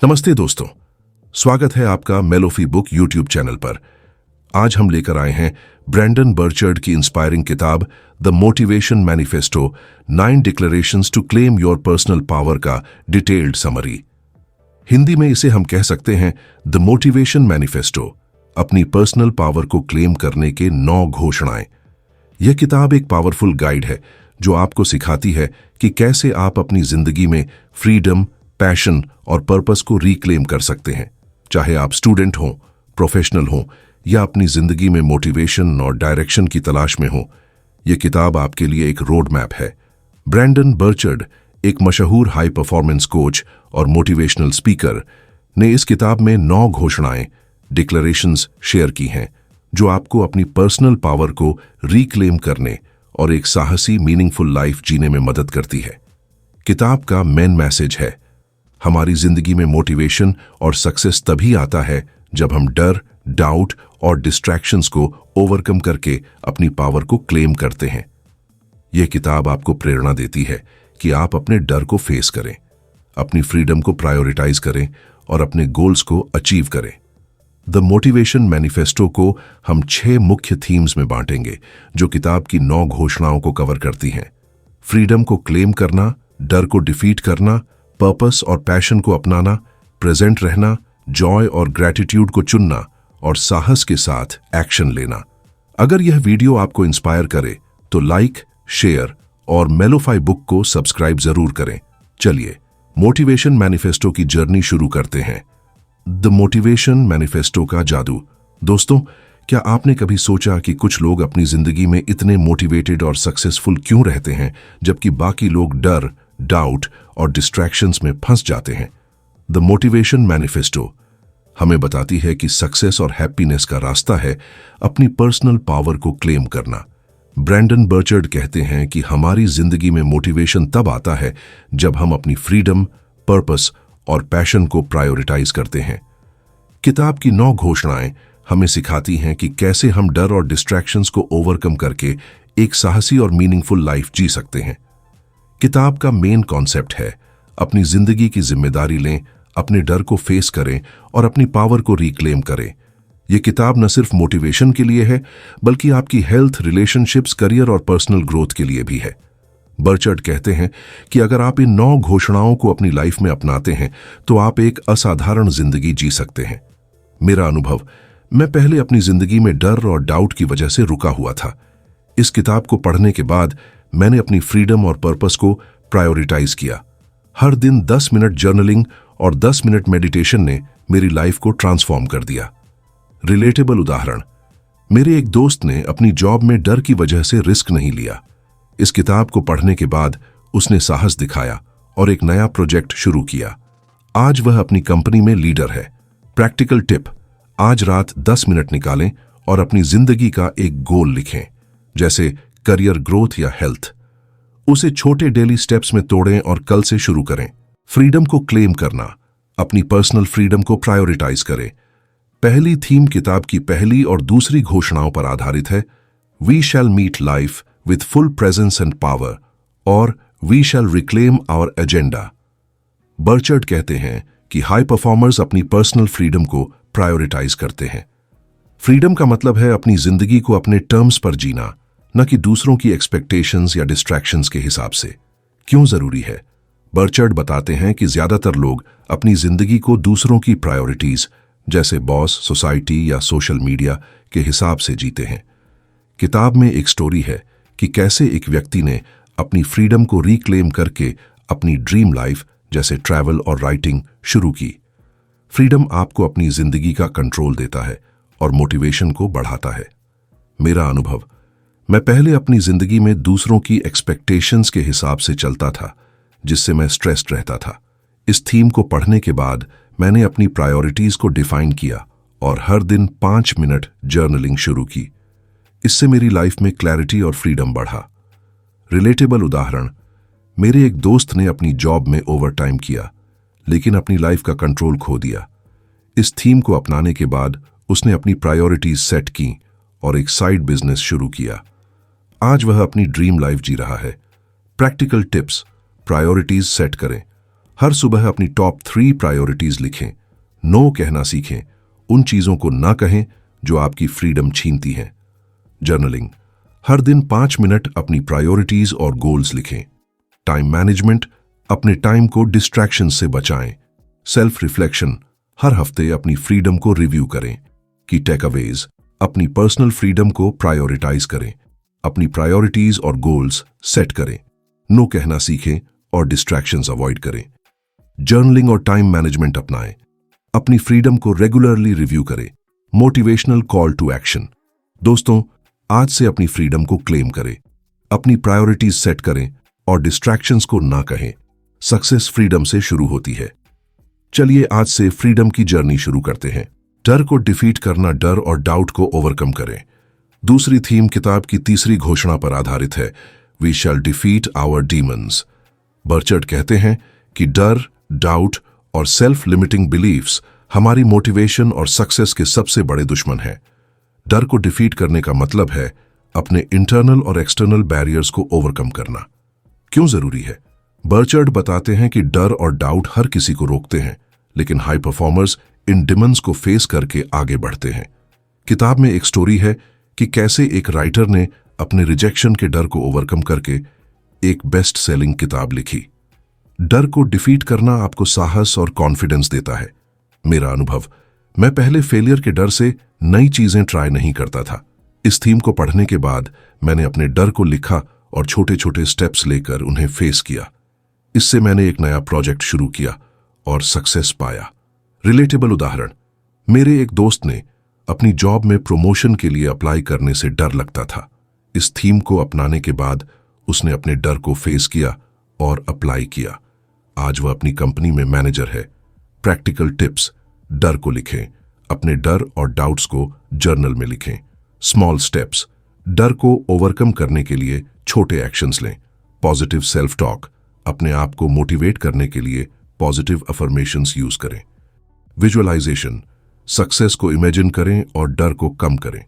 नमस्ते दोस्तों, स्वागत है आपका मेलोफी बुक यूट्यूब चैनल पर। आज हम लेकर आए हैं ब्रैंडन बर्चर्ड की इंस्पायरिंग किताब the motivation manifesto 9 declarations to claim your personal power का डिटेल्ड समरी। हिंदी में इसे हम कह सकते हैं द मोटिवेशन मैनिफेस्टो, अपनी पर्सनल पावर को क्लेम करने के 9 घोषणाएं। यह किताब एक पावरफुल गाइड है जो आपको सिखाती है कि कैसे आप अपनी जिंदगी में फ्रीडम, पैशन और पर्पस को रिक्लेम कर सकते हैं। चाहे आप स्टूडेंट हों, प्रोफेशनल हों या अपनी जिंदगी में मोटिवेशन और डायरेक्शन की तलाश में हो, यह किताब आपके लिए एक रोड मैप है। ब्रैंडन बर्चर्ड, एक मशहूर हाई परफॉर्मेंस कोच और मोटिवेशनल स्पीकर, ने इस किताब में 9 घोषणाएं, डिक्लेरेशंस शेयर की हैं जो आपको अपनी पर्सनल पावर को रिक्लेम करने और एक साहसी मीनिंगफुल लाइफ जीने में मदद करती है। किताब का मेन मैसेज है, हमारी जिंदगी में मोटिवेशन और सक्सेस तभी आता है जब हम डर, डाउट और डिस्ट्रैक्शंस को ओवरकम करके अपनी पावर को क्लेम करते हैं। यह किताब आपको प्रेरणा देती है कि आप अपने डर को फेस करें, अपनी फ्रीडम को प्रायोरिटाइज करें और अपने गोल्स को अचीव करें। द मोटिवेशन मैनिफेस्टो को हम 6 मुख्य थीम्स में बांटेंगे जो किताब की 9 घोषणाओं को कवर करती हैं। फ्रीडम को क्लेम करना, डर को डिफीट करना, पर्पस और पैशन को अपनाना, प्रेजेंट रहना, जॉय और ग्रैटिट्यूड को चुनना और साहस के साथ एक्शन लेना। अगर यह वीडियो आपको इंस्पायर करे तो लाइक, शेयर और मेलोफाई बुक को सब्सक्राइब जरूर करें। चलिए मोटिवेशन मैनिफेस्टो की जर्नी शुरू करते हैं। द मोटिवेशन मैनिफेस्टो का जादू। दोस्तों, क्या आपने कभी सोचा कि कुछ लोग अपनी जिंदगी में इतने मोटिवेटेड और सक्सेसफुल क्यों रहते हैं जबकि बाकी लोग डर, डाउट और डिस्ट्रैक्शंस में फंस जाते हैं? द मोटिवेशन मैनिफेस्टो हमें बताती है कि सक्सेस और हैप्पीनेस का रास्ता है अपनी पर्सनल पावर को क्लेम करना। ब्रैंडन बर्चर्ड कहते हैं कि हमारी जिंदगी में मोटिवेशन तब आता है जब हम अपनी फ्रीडम, पर्पस और पैशन को प्रायोरिटाइज करते हैं। किताब की 9 घोषणाएं हमें सिखाती हैं कि कैसे हम डर और डिस्ट्रैक्शंस को ओवरकम करके एक साहसी और मीनिंगफुल लाइफ जी सकते हैं। किताब का मेन कॉन्सेप्ट है, अपनी जिंदगी की जिम्मेदारी लें, अपने डर को फेस करें और अपनी पावर को रिक्लेम करें। यह किताब न सिर्फ मोटिवेशन के लिए है बल्कि आपकी हेल्थ, रिलेशनशिप्स, करियर और पर्सनल ग्रोथ के लिए भी है। बर्चर्ड कहते हैं कि अगर आप इन 9 घोषणाओं को अपनी लाइफ में अपनाते हैं तो आप एक असाधारण जिंदगी जी सकते हैं। मेरा अनुभव, मैं पहले अपनी जिंदगी में डर और डाउट की वजह से रुका हुआ था। इस किताब को पढ़ने के बाद मैंने अपनी फ्रीडम और पर्पस को प्रायोरिटाइज किया। हर दिन 10 मिनट जर्नलिंग और 10 मिनट मेडिटेशन ने मेरी लाइफ को ट्रांसफॉर्म कर दिया। रिलेटेबल उदाहरण, मेरे एक दोस्त ने अपनी जॉब में डर की वजह से रिस्क नहीं लिया। इस किताब को पढ़ने के बाद उसने साहस दिखाया और एक नया प्रोजेक्ट शुरू किया। आज वह अपनी कंपनी में लीडर है। प्रैक्टिकल टिप, आज रात 10 मिनट निकालें और अपनी जिंदगी का एक गोल लिखें, जैसे करियर ग्रोथ या हेल्थ। उसे छोटे डेली स्टेप्स में तोड़ें और कल से शुरू करें। फ्रीडम को क्लेम करना, अपनी पर्सनल फ्रीडम को प्रायोरिटाइज करें। पहली थीम किताब की पहली और दूसरी घोषणाओं पर आधारित है, we shall meet life with full presence and power और we shall reclaim our agenda. Burchard कहते हैं कि हाई परफॉर्मर्स अपनी पर्सनल फ्रीडम को प्रायोरिटाइज करते हैं। फ्रीडम का मतलब है अपनी जिंदगी को अपने टर्म्स पर जीना, न कि दूसरों की एक्सपेक्टेशंस या डिस्ट्रैक्शंस के हिसाब से। क्यों जरूरी है? बर्चर्ड बताते हैं कि ज्यादातर लोग अपनी जिंदगी को दूसरों की प्रायोरिटीज जैसे बॉस, सोसाइटी या सोशल मीडिया के हिसाब से जीते हैं। किताब में एक स्टोरी है कि कैसे एक व्यक्ति ने अपनी फ्रीडम को रिक्लेम करके अपनी ड्रीम लाइफ जैसे ट्रैवल और राइटिंग शुरू की। फ्रीडम आपको अपनी जिंदगी का कंट्रोल देता है और मोटिवेशन को बढ़ाता है। मेरा अनुभव, मैं पहले अपनी जिंदगी में दूसरों की एक्सपेक्टेशंस के हिसाब से चलता था, जिससे मैं स्ट्रेस्ड रहता था। इस थीम को पढ़ने के बाद मैंने अपनी प्रायोरिटीज को डिफाइन किया और हर दिन 5 मिनट जर्नलिंग शुरू की। इससे मेरी लाइफ में क्लैरिटी और फ्रीडम बढ़ा। रिलेटेबल उदाहरण, मेरे एक दोस्त ने अपनी जॉब में ओवरटाइम किया लेकिन अपनी लाइफ का कंट्रोल खो दिया। इस थीम को अपनाने के बाद उसने अपनी प्रायोरिटीज सेट की और एक साइड बिजनेस शुरू किया। आज वह अपनी ड्रीम लाइफ जी रहा है। प्रैक्टिकल टिप्स, प्रायोरिटीज सेट करें। हर सुबह अपनी टॉप 3 प्रायोरिटीज लिखें। नो कहना सीखें, उन चीजों को ना कहें जो आपकी फ्रीडम छीनती हैं। जर्नलिंग, हर दिन 5 मिनट अपनी प्रायोरिटीज और गोल्स लिखें। टाइम मैनेजमेंट, अपने टाइम को डिस्ट्रैक्शन से बचाएं। सेल्फ रिफ्लेक्शन, हर हफ्ते अपनी फ्रीडम को रिव्यू करें। की टेकअवेज, अपनी पर्सनल फ्रीडम को प्रायोरिटाइज करें। अपनी प्रायोरिटीज और गोल्स सेट करें। नो कहना सीखें और डिस्ट्रैक्शंस अवॉइड करें। जर्नलिंग और टाइम मैनेजमेंट अपनाएं। अपनी फ्रीडम को रेगुलरली रिव्यू करें। मोटिवेशनल कॉल टू एक्शन, दोस्तों आज से अपनी फ्रीडम को क्लेम करें, अपनी प्रायोरिटीज सेट करें और डिस्ट्रैक्शंस को ना कहें। सक्सेस फ्रीडम से शुरू होती है। चलिए आज से फ्रीडम की जर्नी शुरू करते हैं। डर को डिफीट करना, डर और डाउट को ओवरकम करें। दूसरी थीम किताब की तीसरी घोषणा पर आधारित है, we shall defeat our demons. Burchard कहते हैं कि डर, डाउट और सेल्फ लिमिटिंग बिलीफ्स हमारी मोटिवेशन और सक्सेस के सबसे बड़े दुश्मन हैं। डर को डिफीट करने का मतलब है अपने इंटरनल और एक्सटर्नल बैरियर्स को ओवरकम करना। क्यों जरूरी है? बर्चर्ड बताते हैं कि डर और डाउट हर किसी को रोकते हैं, लेकिन हाई परफॉर्मर्स इन डिमंस को फेस करके आगे बढ़ते हैं। किताब में एक स्टोरी है कि कैसे एक राइटर ने अपने रिजेक्शन के डर को ओवरकम करके एक बेस्ट सेलिंग किताब लिखी। डर को डिफीट करना आपको साहस और कॉन्फिडेंस देता है। मेरा अनुभव, मैं पहले फेलियर के डर से नई चीजें ट्राई नहीं करता था। इस थीम को पढ़ने के बाद मैंने अपने डर को लिखा और छोटे छोटे स्टेप्स लेकर उन्हें फेस किया। इससे मैंने एक नया प्रोजेक्ट शुरू किया और सक्सेस पाया। रिलेटेबल उदाहरण, मेरे एक दोस्त ने अपनी जॉब में प्रमोशन के लिए अप्लाई करने से डर लगता था। इस थीम को अपनाने के बाद उसने अपने डर को फेस किया और अप्लाई किया। आज वह अपनी कंपनी में मैनेजर है। प्रैक्टिकल टिप्स, डर को लिखें। अपने डर और डाउट्स को जर्नल में लिखें। स्मॉल स्टेप्स, डर को ओवरकम करने के लिए छोटे एक्शंस लें। पॉजिटिव सेल्फ टॉक, अपने आप को मोटिवेट करने के लिए पॉजिटिव अफर्मेशंस यूज करें। विजुअलाइजेशन, सक्सेस को इमेजिन करें और डर को कम करें।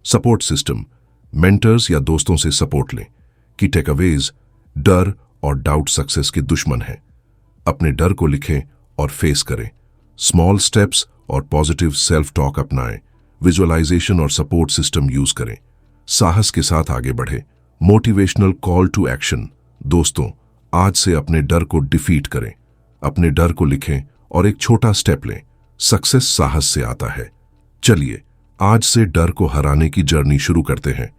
सपोर्ट सिस्टम, मेंटर्स या दोस्तों से सपोर्ट लें। की टेकअवेज, डर और डाउट सक्सेस के दुश्मन हैं। अपने डर को लिखें और फेस करें। स्मॉल स्टेप्स और पॉजिटिव सेल्फ टॉक अपनाएं। विजुअलाइजेशन और सपोर्ट सिस्टम यूज करें। साहस के साथ आगे बढ़ें। मोटिवेशनल कॉल टू एक्शन, दोस्तों आज से अपने डर को डिफीट करें। अपने डर को लिखें और एक छोटा स्टेप लें। सक्सेस साहस से आता है। चलिए आज से डर को हराने की जर्नी शुरू करते हैं।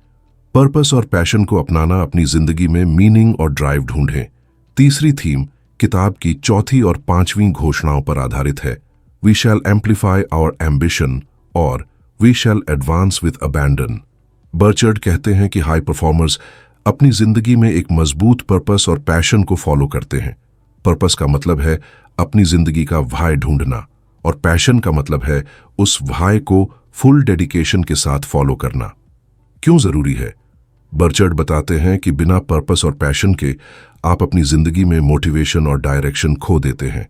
पर्पस और पैशन को अपनाना, अपनी जिंदगी में मीनिंग और ड्राइव ढूंढें। तीसरी थीम किताब की चौथी और पांचवीं घोषणाओं पर आधारित है, we shall amplify our ambition और we shall advance with abandon. Burchard कहते हैं कि हाई परफॉर्मर्स अपनी जिंदगी में एक मजबूत पर्पस और पैशन को फॉलो करते हैं। पर्पस का मतलब है अपनी जिंदगी का व्हाय ढूंढना और पैशन का मतलब है उस व्हाय को फुल डेडिकेशन के साथ फॉलो करना। क्यों जरूरी है? बर्चर्ड बताते हैं कि बिना पर्पस और पैशन के आप अपनी जिंदगी में मोटिवेशन और डायरेक्शन खो देते हैं।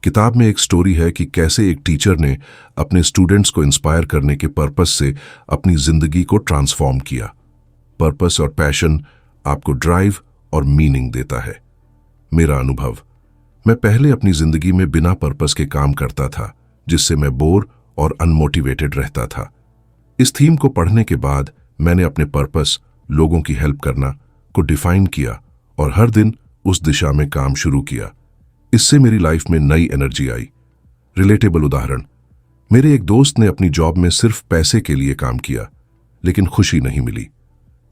किताब में एक स्टोरी है कि कैसे एक टीचर ने अपने स्टूडेंट्स को इंस्पायर करने के पर्पस से अपनी जिंदगी को ट्रांसफॉर्म किया। पर्पस और पैशन आपको ड्राइव और मीनिंग देता है। मेरा अनुभव, मैं पहले अपनी जिंदगी में बिना पर्पस के काम करता था, जिससे मैं बोर और अनमोटिवेटेड रहता था। इस थीम को पढ़ने के बाद मैंने अपने पर्पस, लोगों की हेल्प करना, को डिफाइन किया और हर दिन उस दिशा में काम शुरू किया। इससे मेरी लाइफ में नई एनर्जी आई। रिलेटेबल उदाहरण, मेरे एक दोस्त ने अपनी जॉब में सिर्फ पैसे के लिए काम किया, लेकिन खुशी नहीं मिली।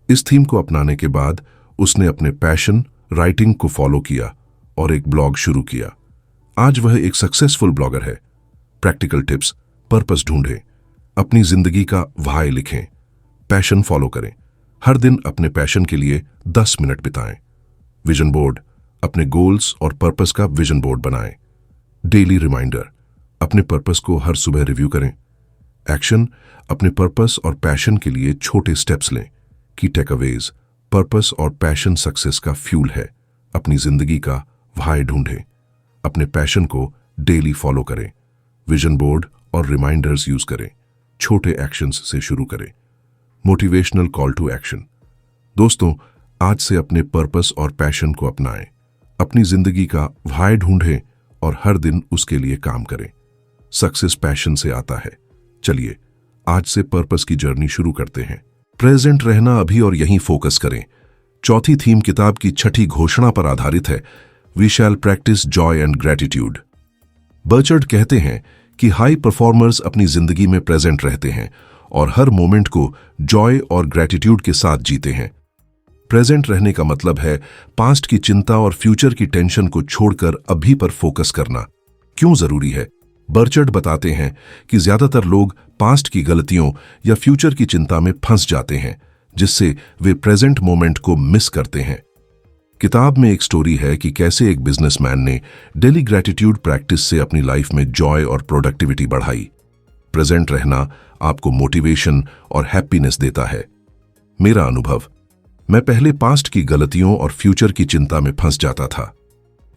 इस थीम को अपनाने के बाद उसने अपने पैशन, राइटिंग को फॉलो किया और एक ब्लॉग शुरू किया। आज वह एक सक्सेसफुल ब्लॉगर है। प्रैक्टिकल टिप्स, पर्पस ढूंढें, अपनी जिंदगी का व्हाय लिखें, पैशन फॉलो करें, हर दिन अपने पैशन के लिए 10 मिनट बिताएं। विजन बोर्ड, अपने गोल्स और पर्पस का विजन बोर्ड बनाएं। डेली रिमाइंडर, अपने पर्पस को हर सुबह रिव्यू करें। एक्शन, अपने पर्पस और पैशन के लिए छोटे स्टेप्स लें। की टेकअवेज, पर्पस और पैशन सक्सेस का फ्यूल है। अपनी जिंदगी का व्हाय ढूंढें, अपने पैशन को डेली फॉलो करें। विजन बोर्ड और रिमाइंडर्स यूज करें। छोटे एक्शंस से शुरू करें। मोटिवेशनल कॉल टू एक्शन, दोस्तों आज से अपने पर्पस और पैशन को अपनाएं। अपनी जिंदगी का व्हाई ढूंढें और हर दिन उसके लिए काम करें। सक्सेस पैशन से आता है। चलिए आज से पर्पस की जर्नी शुरू करते हैं। प्रेजेंट रहना, अभी और यहीं फोकस करें। चौथी थीम किताब की छठी घोषणा पर आधारित है, we shall practice joy and gratitude. Burchard कहते हैं कि हाई परफॉर्मर्स अपनी जिंदगी में प्रेजेंट रहते हैं और हर मोमेंट को जॉय और ग्रेटिट्यूड के साथ जीते हैं। प्रेजेंट रहने का मतलब है पास्ट की चिंता और फ्यूचर की टेंशन को छोड़कर अभी पर फोकस करना। क्यों जरूरी है? बर्चर्ड बताते हैं कि ज्यादातर लोग पास्ट की गलतियों या फ्यूचर की चिंता में फंस जाते हैं, जिससे वे प्रेजेंट मोमेंट को मिस करते हैं। किताब में एक स्टोरी है कि कैसे एक बिजनेसमैन ने डेली ग्रेटिट्यूड प्रैक्टिस से अपनी लाइफ में जॉय और प्रोडक्टिविटी बढ़ाई। प्रेजेंट रहना आपको मोटिवेशन और हैप्पीनेस देता है। मेरा अनुभव, मैं पहले पास्ट की गलतियों और फ्यूचर की चिंता में फंस जाता था।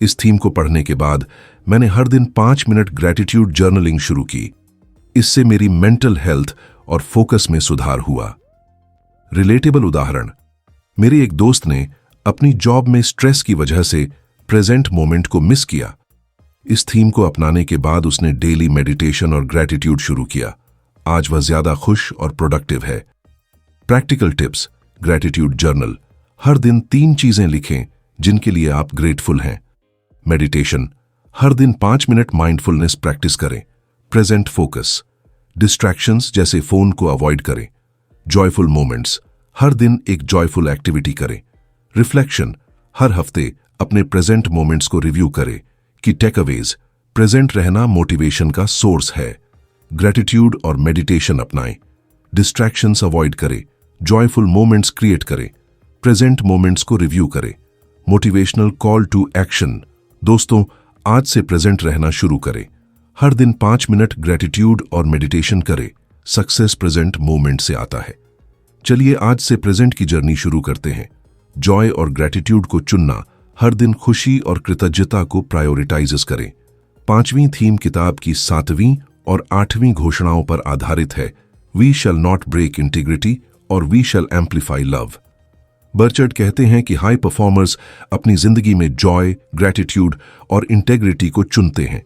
इस थीम को पढ़ने के बाद मैंने हर दिन 5 मिनट ग्रेटिट्यूड जर्नलिंग शुरू की। इससे मेरी मेंटल हेल्थ और फोकस में सुधार हुआ। रिलेटेबल उदाहरण, मेरे एक दोस्त ने अपनी जॉब में स्ट्रेस की वजह से प्रेजेंट मोमेंट को मिस किया। इस थीम को अपनाने के बाद उसने डेली मेडिटेशन और ग्रेटिट्यूड शुरू किया। आज वह ज्यादा खुश और प्रोडक्टिव है। Practical tips, gratitude journal. हर दिन 3 चीजें लिखें जिनके लिए आप ग्रेटफुल हैं। मेडिटेशन, हर दिन 5 मिनट माइंडफुलनेस प्रैक्टिस करें। प्रेजेंट फोकस, डिस्ट्रैक्शंस जैसे फोन को अवॉइड करें। जॉयफुल मोमेंट्स, हर दिन एक जॉयफुल एक्टिविटी करें। रिफ्लेक्शन, हर हफ्ते अपने प्रेजेंट मोमेंट्स को रिव्यू करें। कि टेकअवेज, प्रेजेंट रहना मोटिवेशन का सोर्स है। ग्रेटिट्यूड और मेडिटेशन अपनाएं। डिस्ट्रैक्शंस अवॉइड करें। जॉयफुल मोमेंट्स क्रिएट करें। प्रेजेंट मोमेंट्स को रिव्यू करें। Motivational call to action. दोस्तों, आज से प्रेजेंट रहना शुरू करें। हर दिन 5 मिनट ग्रेटिट्यूड और मेडिटेशन करें। सक्सेस प्रेजेंट मोमेंट से आता है। चलिए आज से प्रेजेंट की जर्नी शुरू करते हैं। जॉय और ग्रेटिट्यूड को चुनना, हर दिन खुशी और कृतज्ञता को प्रायोरिटाइज करें। 5वीं थीम किताब की 7वीं और 8वीं घोषणाओं पर आधारित है, we shall not break integrity और we shall amplify love. Burchard कहते हैं कि हाई परफॉर्मर्स अपनी जिंदगी में जॉय, ग्रेटिट्यूड और इंटेग्रिटी को चुनते हैं।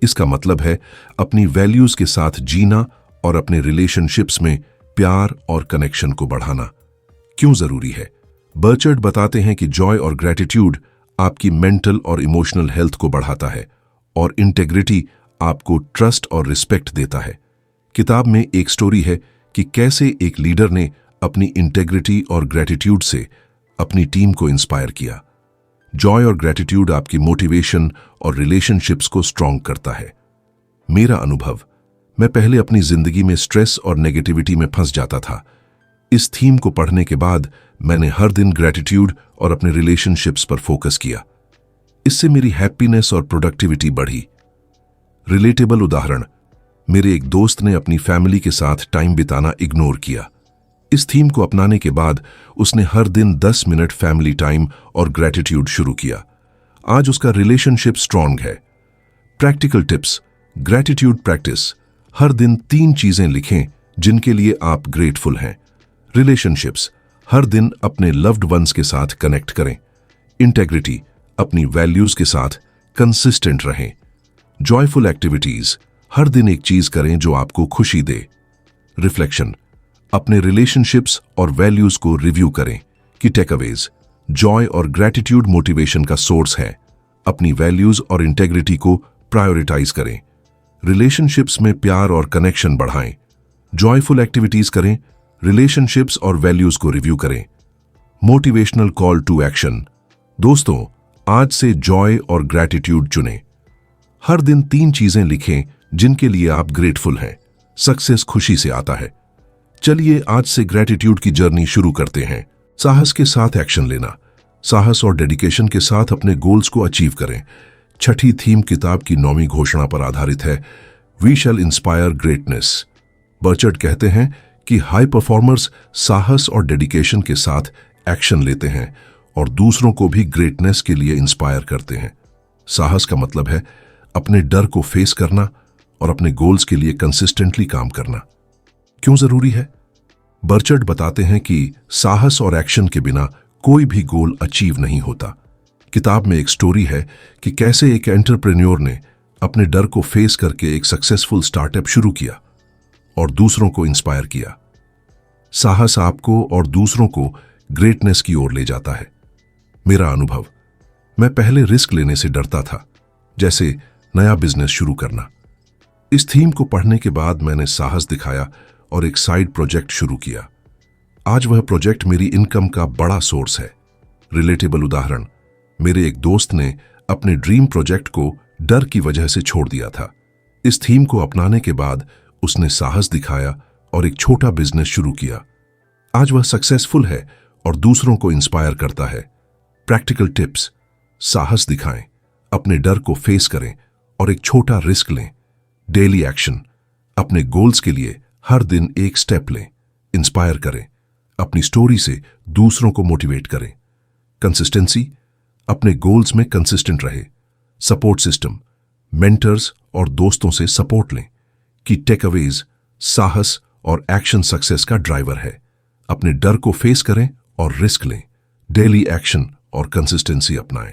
इसका मतलब है अपनी वैल्यूज के साथ जीना और अपने रिलेशनशिप्स में प्यार और कनेक्शन को बढ़ाना। क्यों जरूरी है? बर्चर्ड बताते हैं कि जॉय और ग्रेटिट्यूड आपकी मेंटल और इमोशनल हेल्थ को बढ़ाता है और इंटेग्रिटी आपको ट्रस्ट और रिस्पेक्ट देता है। किताब में एक स्टोरी है कि कैसे एक लीडर ने अपनी इंटेग्रिटी और ग्रेटिट्यूड से अपनी टीम को इंस्पायर किया। जॉय और ग्रेटिट्यूड आपकी मोटिवेशन और रिलेशनशिप्स को स्ट्रॉन्ग करता है। मेरा अनुभव, मैं पहले अपनी जिंदगी में स्ट्रेस और नेगेटिविटी में फंस जाता था। इस थीम को पढ़ने के बाद मैंने हर दिन ग्रेटिट्यूड और अपने रिलेशनशिप्स पर फोकस किया। इससे मेरी हैप्पीनेस और प्रोडक्टिविटी बढ़ी। रिलेटेबल उदाहरण, मेरे एक दोस्त ने अपनी फैमिली के साथ टाइम बिताना इग्नोर किया। इस थीम को अपनाने के बाद उसने हर दिन 10 मिनट फैमिली टाइम और ग्रेटिट्यूड शुरू किया। आज उसका रिलेशनशिप स्ट्रॉन्ग है। प्रैक्टिकल टिप्स, ग्रेटिट्यूड प्रैक्टिस, हर दिन 3 चीजें लिखें जिनके लिए आप ग्रेटफुल हैं। रिलेशनशिप्स, हर दिन अपने लव्ड वंस के साथ कनेक्ट करें। इंटेग्रिटी, अपनी वैल्यूज के साथ कंसिस्टेंट रहें। जॉयफुल एक्टिविटीज, हर दिन एक चीज करें जो आपको खुशी दे। रिफ्लेक्शन, अपने रिलेशनशिप्स और वैल्यूज को रिव्यू करें। कि टेकअवेज, जॉय और ग्रेटिट्यूड मोटिवेशन का सोर्स है। अपनी वैल्यूज और इंटेग्रिटी को प्रायोरिटाइज करें। रिलेशनशिप्स में प्यार और कनेक्शन बढ़ाएं। जॉयफुल एक्टिविटीज करें। रिलेशनशिप्स और वैल्यूज को रिव्यू करें। Motivational call to action. दोस्तों, आज से जॉय और ग्रेटिट्यूड चुनें। हर दिन 3 चीजें लिखें जिनके लिए आप ग्रेटफुल हैं। सक्सेस खुशी से आता है। चलिए आज से ग्रेटिट्यूड की जर्नी शुरू करते हैं। साहस के साथ एक्शन लेना, साहस और डेडिकेशन के साथ अपने गोल्स को अचीव करें। छठी थीम किताब की 9वीं घोषणा पर आधारित है, वी शैल इंस्पायर ग्रेटनेस। बर्चर्ड कहते हैं कि हाई परफॉर्मर्स साहस और डेडिकेशन के साथ एक्शन लेते हैं और दूसरों को भी ग्रेटनेस के लिए इंस्पायर करते हैं। साहस का मतलब है अपने डर को फेस करना और अपने गोल्स के लिए कंसिस्टेंटली काम करना। क्यों जरूरी है? बर्चर्ड बताते हैं कि साहस और एक्शन के बिना कोई भी गोल अचीव नहीं होता, किताब में एक स्टोरी है कि कैसे एक एंटरप्रेन्योर ने अपने डर को फेस करके एक सक्सेसफुल स्टार्टअप शुरू किया और दूसरों को इंस्पायर किया। साहस आपको और दूसरों को ग्रेटनेस की ओर ले जाता है। मेरा अनुभव, मैं पहले रिस्क लेने से डरता था, जैसे नया बिजनेस शुरू करना। इस थीम को पढ़ने के बाद मैंने साहस दिखाया और एक साइड प्रोजेक्ट शुरू किया। आज वह प्रोजेक्ट मेरी इनकम का बड़ा सोर्स है। रिलेटेबल उदाहरण, मेरे एक दोस्त ने अपने ड्रीम प्रोजेक्ट को डर की वजह से छोड़ दिया था। इस थीम को अपनाने के बाद उसने साहस दिखाया और एक छोटा बिजनेस शुरू किया। आज वह सक्सेसफुल है और दूसरों को इंस्पायर करता है। प्रैक्टिकल टिप्स: साहस दिखाएं, अपने डर को फेस करें और एक छोटा रिस्क लें। डेली एक्शन: अपने गोल्स के लिए हर दिन एक स्टेप लें। इंस्पायर करें, अपनी स्टोरी से दूसरों को मोटिवेट करें। कंसिस्टेंसी: अपने गोल्स में कंसिस्टेंट रहे। सपोर्ट सिस्टम: मेंटर्स और दोस्तों से सपोर्ट लें। की टेकअवेज: साहस और एक्शन सक्सेस का ड्राइवर है। अपने डर को फेस करें और रिस्क लें। डेली एक्शन और कंसिस्टेंसी अपनाएं।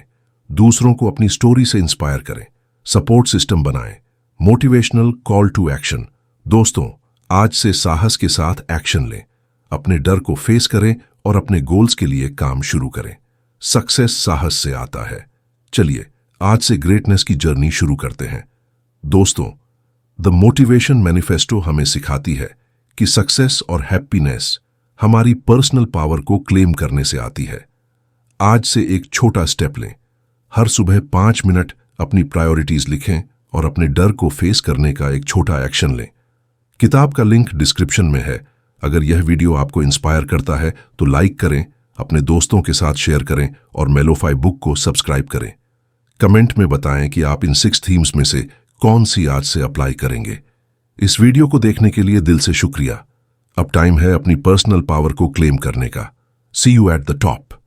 दूसरों को अपनी स्टोरी से इंस्पायर करें। सपोर्ट सिस्टम बनाएं। मोटिवेशनल कॉल टू एक्शन: दोस्तों, आज से साहस के साथ एक्शन लें। अपने डर को फेस करें और अपने गोल्स के लिए काम शुरू करें। सक्सेस साहस से आता है। चलिए आज से ग्रेटनेस की जर्नी शुरू करते हैं। दोस्तों, द मोटिवेशन मैनिफेस्टो हमें सिखाती है कि सक्सेस और हैप्पीनेस हमारी पर्सनल पावर को क्लेम करने से आती है। आज से एक छोटा स्टेप लें। हर सुबह 5 मिनट अपनी प्रायोरिटीज लिखें और अपने डर को फेस करने का एक छोटा एक्शन लें। किताब का लिंक डिस्क्रिप्शन में है। अगर यह वीडियो आपको इंस्पायर करता है तो लाइक करें, अपने दोस्तों के साथ शेयर करें और मेलोफाई बुक को सब्सक्राइब करें। कमेंट में बताएं कि आप इन 6 थीम्स में से कौन सी आज से अप्लाई करेंगे। इस वीडियो को देखने के लिए दिल से शुक्रिया। अब टाइम है अपनी पर्सनल पावर को क्लेम करने का। सी यू एट द टॉप।